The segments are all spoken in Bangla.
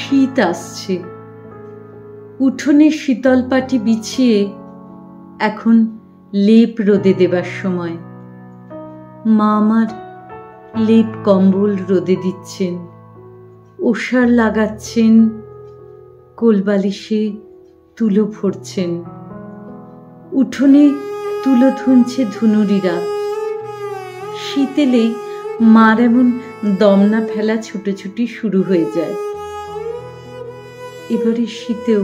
শীত আসছে। উঠোনে শীতল পাটি বিছিয়ে এখন লেপ রোদে দেবার সময়। মা আমার লেপ কম্বল রোদে দিচ্ছেন, ওষার লাগাচ্ছেন, কোলবালিশে তুলো ভরছেন। উঠোনে তুলো ধুনছে ধুনুরিরা। শীত এলেই মার এমন দমনা ফেলা ছুটোছুটি শুরু হয়ে যায়। এবারে শীতেও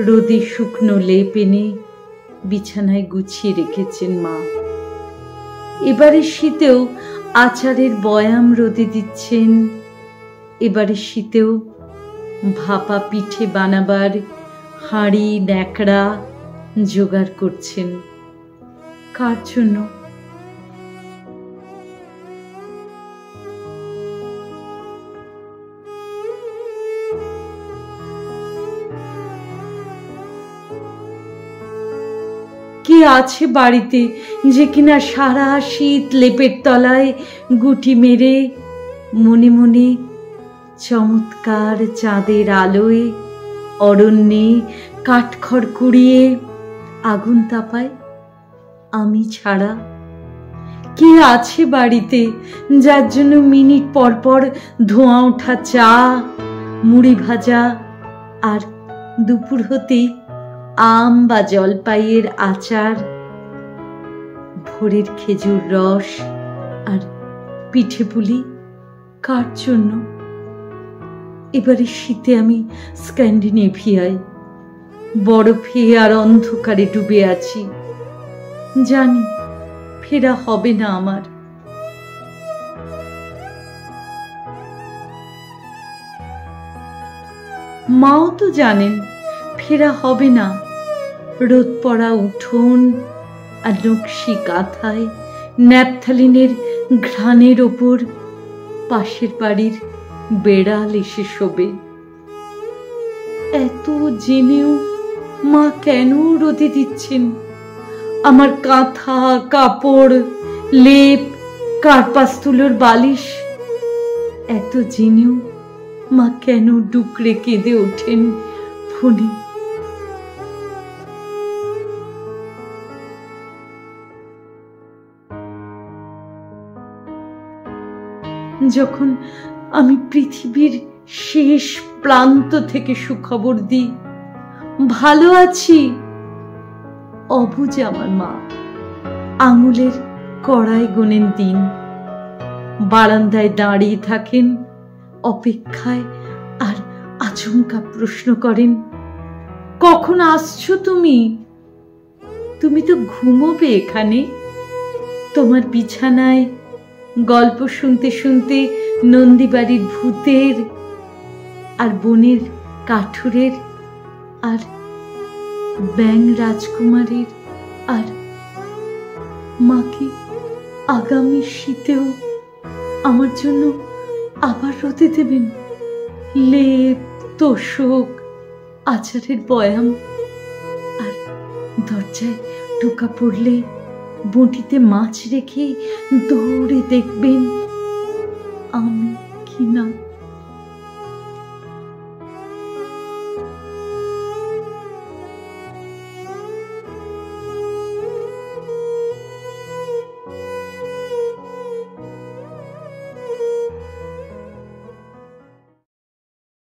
রোদে শুকনো লেপ এনে বিছানায় গুছিয়ে রেখেছেন মা। এবারে শীতেও আচারের বয়াম রোদে দিচ্ছেন। এবারে শীতেও ভাপা পিঠে বানাবার হাঁড়ি ন্যাকড়া জোগাড় করছেন। কার জন্য? কে আছে বাড়িতে যে কিনা সারা শীত লেপের তলায় গুটি মেরে মনে মনে চমৎকার চাঁদের আলোয় অরণ্যে কাঠখড় কুড়িয়ে আগুন তাপায়? আমি ছাড়া কে আছে বাড়িতে যার জন্য মিনিট পর পর ধোঁয়া ওঠা চা, মুড়ি ভাজা, আর দুপুর হতেই আম বা জলপাইয়ের আচার, ভোরের খেজুর রস আর পিঠে পুলি? কার জন্য? এবারে শীতে আমি স্ক্যান্ডিনেভিয়ায় বরফে আর অন্ধকারে ডুবে আছি। জানি ফেরা হবে না আমার। মাও তো জানেন ফেরা হবে না। রোদ পড়া উঠোন আর নকশি কাঁথায় ন্যাপথালিনের ঘ্রাণের ওপর পাশের বাড়ির বেড়াল এসে শোবে। এত জেনেও মা কেন রোদে দিচ্ছেন আমার কাঁথা, কাপড়, লেপ, কার্পাস তুলোর বালিশ? এত জেনেও মা কেন ডুকরে কেঁদে ওঠেন ফোনে? যখন আমি পৃথিবীর শেষ প্রান্ত থেকে সুখবর দিই ভালো আছি, অবুঝ আমার মা আঙুলের কড়ায় গোনেন দিন। বারান্দায় দাঁড়িয়ে থাকেন অপেক্ষায় আর আচমকা প্রশ্ন করেন, কখন আসছো তুমি? তুমি তো ঘুমোবে এখানে। তোমার বিছানায় গল্প শুনতে শুনতে নন্দীবাড়ির ভূতের আর বনের কাঠুরের আর ব্যাং রাজকুমারীর। আর মাকে আগামী শীতেও আমার জন্য আবার রোদে দেবেন লেপ, তোশক, আচারের বয়াম। আর দরজায় টোকা পড়লে বঁটিতে মাছ রেখে দৌড়ে দেখবেন আমি